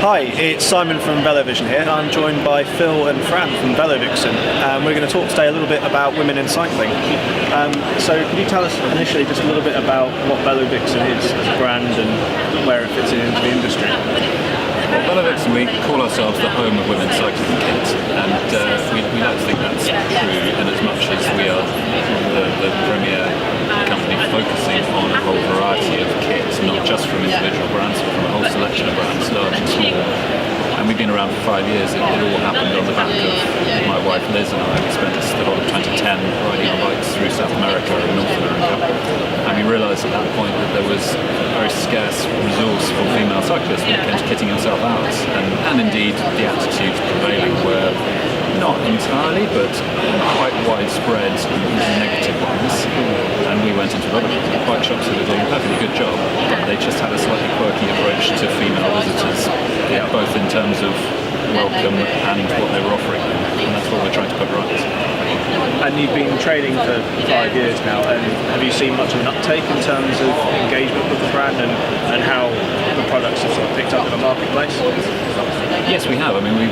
Hi, it's Simon from VeloVision here. I'm joined by Phil and Fran from VeloVixen. We're going to talk today a little bit about women in cycling. So could you tell us initially just a little bit about what VeloVixen is as a brand and where it fits into the industry? Well, VeloVixen, we call ourselves the home of women's cycling kit, and we like to think that's true in as much as we are the premier company focusing on a whole variety of kits, not just from individual brands, but from a whole selection of brands, large and small. And we've been around for 5 years. It all happened on the back of my wife Liz and I. We spent the whole of 2010 riding on bikes through South America and North America. And we realised at that point that there was a very scarce resource for female cyclists when it came to kitting yourself out. And indeed, the attitudes prevailing were not entirely, but quite widespread negative ones. And we went into a lot of bike shops who were doing a perfectly good job. They just had a slightly quirky approach to female visitors, both in terms of welcome and what they were offering. And that's what we're trying to put right. And you've been training for 5 years now, and have you seen much of an uptake in terms of engagement with the brand and how the products have sort of picked up in the marketplace? Yes, we have. I mean, we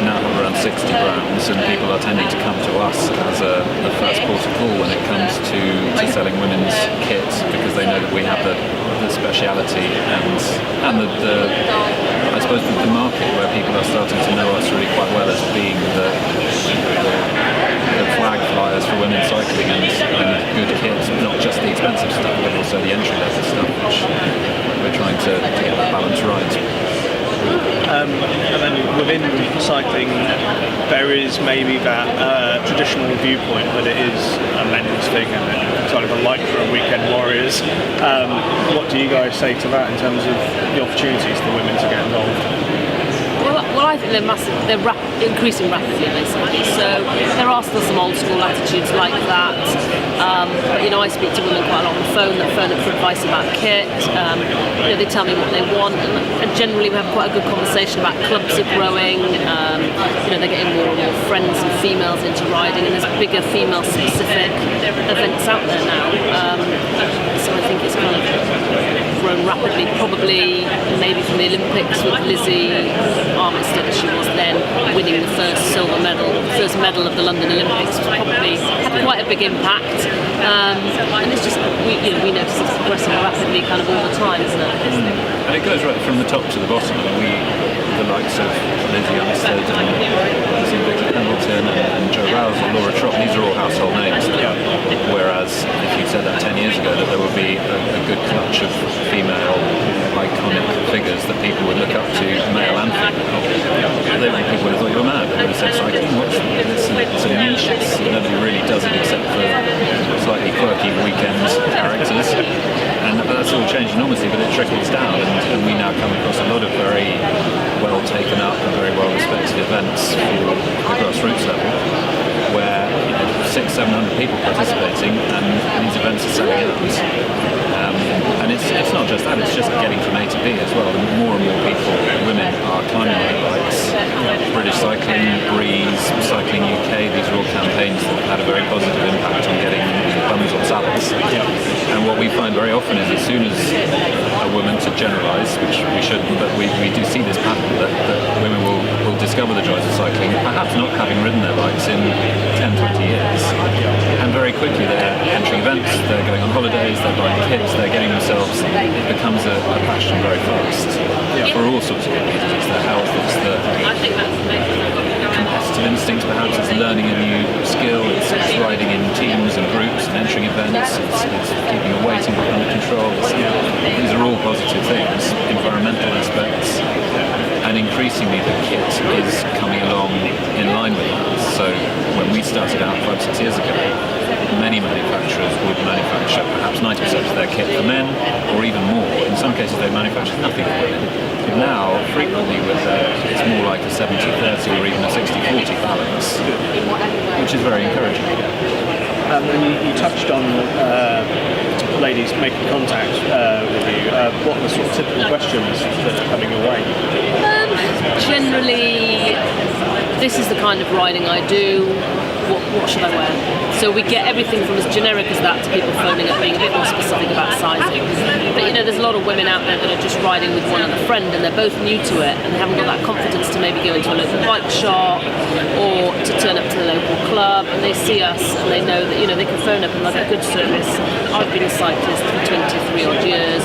now have around 60 brands, and people are tending to come to us as a first port of call when it comes to selling women's kit, because they know that we have the speciality and the I suppose the market where people are starting to know us really quite well as being the flag flyers for women's cycling and good kits, not just the expensive stuff, but also the entry level stuff, which we're trying to get that balance right. And then within cycling, there is maybe that traditional viewpoint that it is a men's thing and sort of a light for weekend warriors. What do you guys say to that in terms of the opportunities for women to get involved? Well, I think they're increasing rapidly, basically. So there are still some old school attitudes like that. But I speak to women quite a lot on the phone that phone up for advice about kit. They tell me what they want, and generally we have quite a good conversation about clubs are growing. They're getting more and more friends and females into riding, and there's bigger female-specific events out there now. So I think it's kind of grown rapidly, probably maybe from the Olympics with Lizzie Armistead, as she was then, winning the first medal of the London Olympics, was probably had quite a big impact. And it's just we notice it's progressing rapidly, kind of all the time, isn't it? And it goes right from the top to the bottom. The likes of Lizzie Armistead and Vicky Pendleton and Joe Rouse and Laura Trott, these are all household names. Whereas if you said that 10 years ago, that there would be a good clutch of female iconic figures that people would look up to, male and female, people would have thought you were mad. They would have said cycling, it's a niche, nobody really does it except for slightly quirky weekend characters. And that's all changed enormously, but it trickles down, and we now come across a lot of very well taken up and very well respected events for the grassroots level, where 600-700 people participating, and these events are selling out. And it's not just that, it's just getting from A to B as well. And more and more people, women, are climbing on their bikes. British Cycling, Breeze, Cycling UK, these are all campaigns that have had a very positive impact on getting bums on saddles. And what we find very often is as soon as a woman, to generalise, which we shouldn't, but we do see this pattern that women will discover the joys of cycling, perhaps not having ridden their bikes in 10, 20 years. And very quickly they're entering events, they're going on holidays, they're buying kits, they're getting themselves, it becomes a passion very fast for all sorts of reasons. It's their health, it's the competitive instincts, perhaps it's learning a new skill, it's riding in teams and groups and entering events, it's keeping your weight under control. These are all positive things, environmental aspects, and increasingly the kit is coming along in line with that. So when we started out 5-6 years ago, many manufacturers would manufacture perhaps 90% of their kit for men, or even more. In some cases they manufacture nothing for women. But now, frequently it's more like a 70-30 or even a 60-40 balance, which is very encouraging. And you touched on ladies making contact with you. What are the sort of typical questions that are coming your way? Generally, this is the kind of riding I do, what should I wear? So we get everything from as generic as that to people phoning up being a bit more specific about sizing. But there's a lot of women out there that are just riding with one other friend and they're both new to it and they haven't got that confidence to maybe go into a local bike shop or to turn up to the local club, and they see us and they know that they can phone up and they'll get good service. I've been a cyclist for 23 odd years.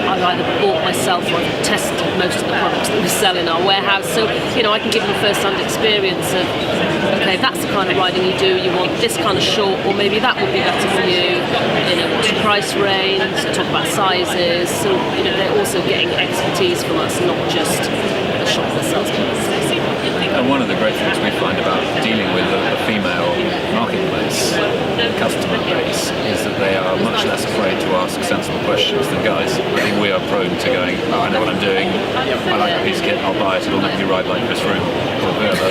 I've either bought myself or I've tested most of the products that we sell in our warehouse, so I can give them a first-hand experience of, okay, if that's the kind of riding you do, you want this kind of short, or maybe that would be better for you. What's your price range? Talk about sizes. So they're also getting expertise from us, not just the shop that sells people. And one of the great things we find about dealing with a female marketplace customer base is that they are much less afraid to ask sensible questions than guys. I think we are prone to going, I know what I'm doing, I like the piece of kit, I'll buy it, it'll make me ride like Chris Froome or whoever.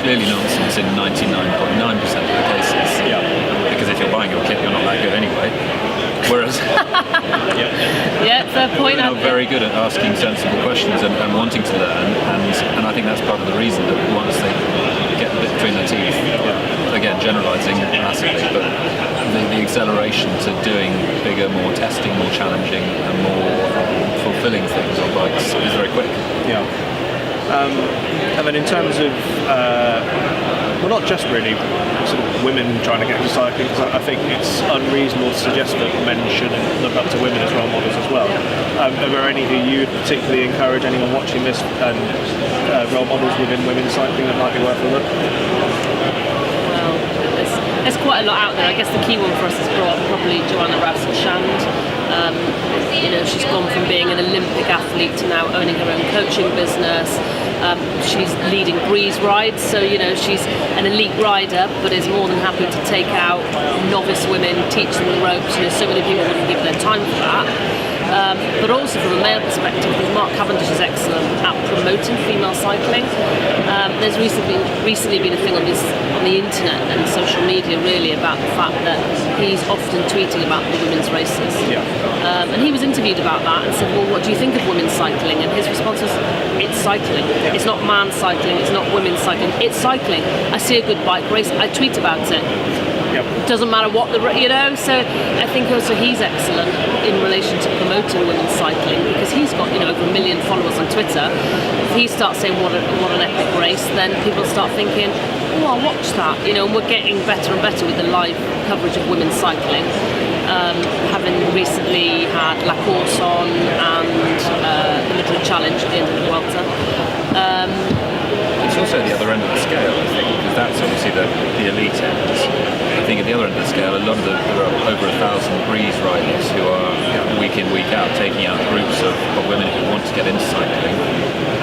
Clearly nonsense in 99.9% of the cases. Because if you're buying your kit, you're not that good anyway. Whereas fair point. women are very good at asking sensible questions and wanting to learn, and I think that's part of the reason that once they get a bit between their teeth, again generalising massively, but the acceleration to doing bigger, more testing, more challenging and more fulfilling things on bikes is very quick. And then in terms of not just really sort of women trying to get into cycling, because I think it's unreasonable to suggest that men shouldn't look up to women as role models as well. Are there any who you would particularly encourage anyone watching this and role models within women's cycling that might be worth a look? Well, there's quite a lot out there. I guess the key one for us is probably Joanna Rouse-Shand. She's gone from being an Olympic athlete to now owning her own coaching business. She's leading Breeze rides, so she's an elite rider, but is more than happy to take out novice women, teach them the ropes. So many people wouldn't give their time for that. But also from a male perspective, Mark Cavendish is excellent at promoting female cycling. There's recently been a thing on the internet and social media really about the fact that he's often tweeting about the women's races. And he was interviewed about that and said, well, what do you think of women's cycling? And his response was, it's cycling. It's not man cycling, it's not women's cycling, it's cycling. I see a good bike race, I tweet about it. Doesn't matter what so I think also he's excellent in relation to promoting women's cycling, because he's got over 1 million followers on Twitter. If he starts saying what an epic race, then people start thinking, oh, I'll watch that, and we're getting better and better with the live coverage of women's cycling. Having recently had La Course on and the Madrid Challenge at the end of the Vuelta. It's also the other end of the scale, I think, because that's obviously the elite end. I think at the other end of the scale, there are over 1,000 Breeze riders who are week in, week out taking out groups of women who want to get into cycling.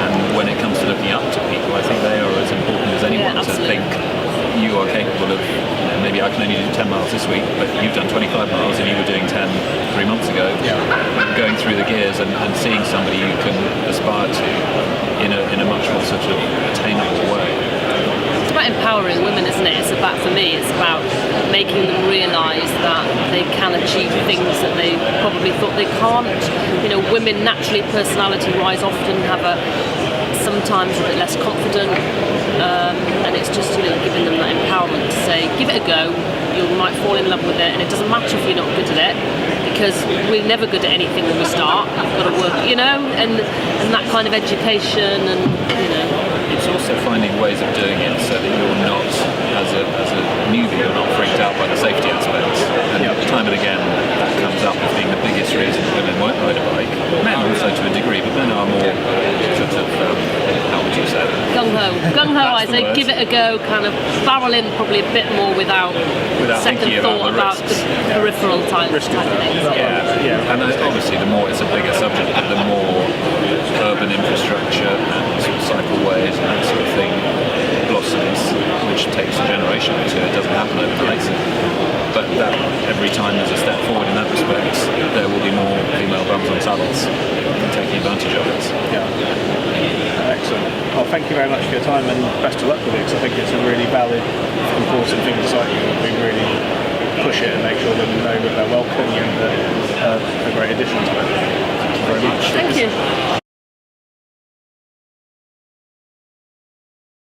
And when it comes to looking up to people, I think they are as important as anyone to think you are capable of, maybe I can only do 10 miles this week, but you've done 25 miles and you were doing 10 3 months ago. Going through the gears and seeing somebody you can aspire to in a much more sort of attainable way. It's about empowering women, isn't it? For me, it's about making them realise that they can achieve things that they probably thought they can't. Women naturally, personality-wise, often have sometimes a bit less confident, and it's just giving them that empowerment to say, give it a go, you might fall in love with it, and it doesn't matter if you're not good at it, because we're never good at anything when we start. You've got to work, and that kind of education, and It's also finding ways of doing it so that you're not, as a newbie, you're not freaked out by the safety aspects. And time and again, that comes up as being the biggest reason women won't ride a bike. Men also to a degree, but men are more sort of, how would you say? Gung-ho, I say, give it a go, kind of barrel in probably a bit more without second thought about the peripheral type things. And obviously the more it's a bigger subject, the more urban infrastructure and sort of cycleways and that sort of thing blossoms, which takes a generation or two. It doesn't happen overnight. But that every time there's a step forward in that respect, there will be more female bums on saddles taking advantage of it. Excellent. Well, thank you very much for your time and best of luck with it, because I think it's a really valid, important thing in cycling. We really push it and make sure that we know that they're welcome and a great addition to it. Thank you very much. Thank you.